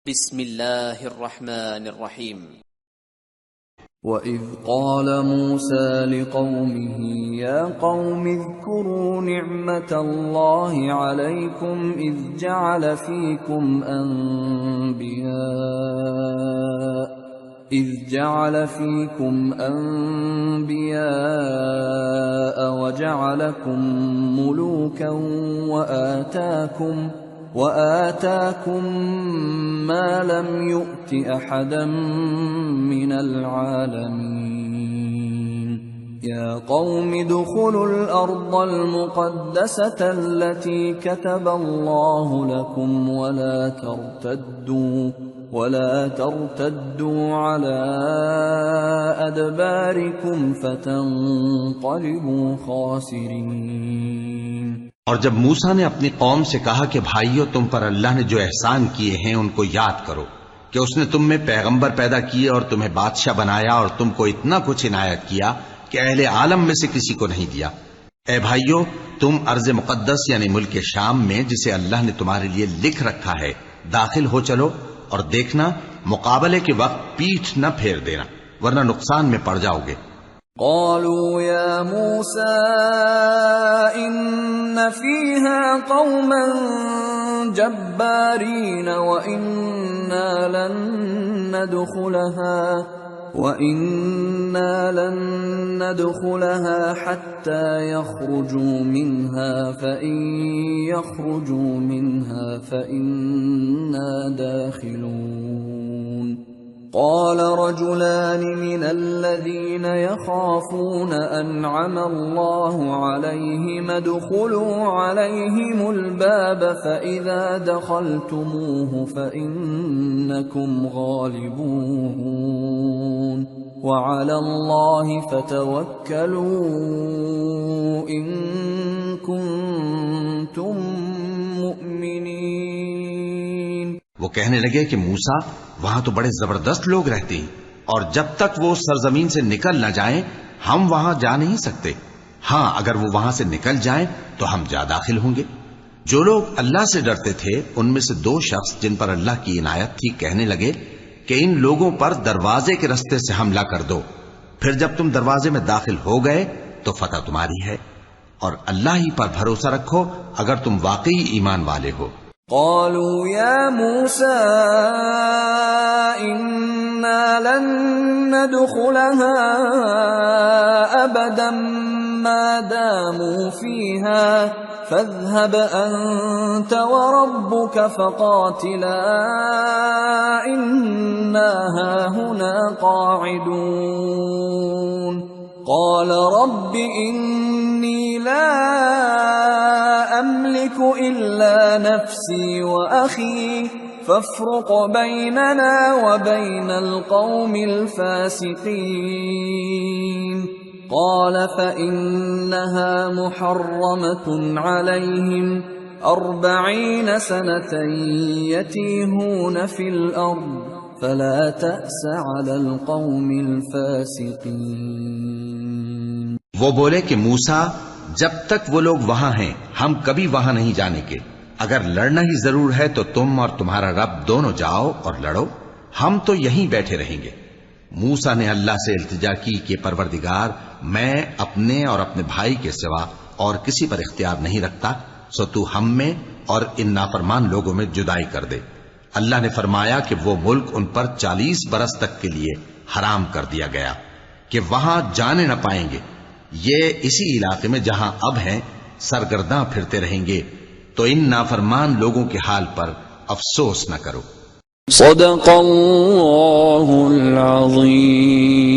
बिस्मिल्लाहिर्रहमानिर्रहीम। वइज़ क़ाल मूसा लिक़ौमिही या क़ौमि इज़्कुरू निअमतल्लाहि अलैकुम इज़ जअल फ़ीकुम अनबियाअ वजअलकुम मुलूकन وآتاكم ما لم يؤت أحدا من العالمين يا قوم ادخلوا الأرض المقدسة التي كتب الله لكم ولا ترتدوا على أدباركم فتنقلبوا خاسرين। और जब मूसा ने अपनी कौम से कहा कि भाइयों, तुम पर अल्लाह ने जो एहसान किए हैं उनको याद करो कि उसने तुम में पैगंबर पैदा किए और तुम्हें बादशाह बनाया और तुमको इतना कुछ इनायत किया कि अहले आलम में से किसी को नहीं दिया। ए भाइयों, तुम अर्ज़ मुक़द्दस यानी मुल्क शाम में, जिसे अल्लाह ने तुम्हारे लिए लिख रखा है, दाखिल हो चलो और देखना मुकाबले के वक्त पीठ न फेर देना, वरना नुकसान में पड़ जाओगे। क़ालू या मूसा इन्न फ़ीहा क़ौमन जब्बारीन व इन्ना लन नदखुलहा हत्ता यख़रुजू मिन्हा फ़इन यख़रुजू मिन्हा फ़इन्ना दाखिलून। قال رجلان من الذين يخافون أنعم الله عليهم ادخلوا عليهم الباب فإذا دخلتموه فإنكم غالبون وعلى الله فتوكلوا إن كنتم مؤمنين। वो कहने लगे कि मूसा, वहां तो बड़े जबरदस्त लोग रहते हैं और जब तक वो सरजमीन से निकल न जाएं हम वहां जा नहीं सकते। हां, अगर वो वहां से निकल जाएं तो हम जा दाखिल होंगे। जो लोग अल्लाह से डरते थे उनमें से दो शख्स जिन पर अल्लाह की इनायत थी कहने लगे कि इन लोगों पर दरवाजे के रास्ते से हमला कर दो, फिर जब तुम दरवाजे में दाखिल हो गए तो फतह तुम्हारी है और अल्लाह ही पर भरोसा रखो अगर तुम वाकई ईमान वाले हो। قالوا يا موسى إنا لن ندخلها أبدا ما داموا فيها فاذهب أنت وربك فقاتلا إنا هاهنا قاعدون قال رب إني لا أملك إلا نفسي وأخي فافرق بيننا وبين القوم الفاسقين قال فإنها محرمة عليهم 40 سنة يتيهون في الأرض فلا تأس على القوم الفاسقين। वो बोले कि मूसा, जब तक वो लोग वहां हैं हम कभी वहां नहीं जाने के। अगर लड़ना ही जरूर है तो तुम और तुम्हारा रब दोनों जाओ और लड़ो, हम तो यहीं बैठे रहेंगे। मूसा ने अल्लाह से इल्तिजा की कि परवरदिगार, मैं अपने और अपने भाई के सिवा और किसी पर इख्तियार नहीं रखता, सो तू हम में और इन नाफरमान लोगों में जुदाई कर दे। अल्लाह ने फरमाया कि वो मुल्क उन पर 40 बरस तक के लिए हराम कर दिया गया कि वहां जाने न पाएंगे। ये इसी इलाके में जहां अब हैं सरगर्दां फिरते रहेंगे, तो इन नाफरमान लोगों के हाल पर अफसोस न करो। सदक़ल्लाहुल अज़ीम।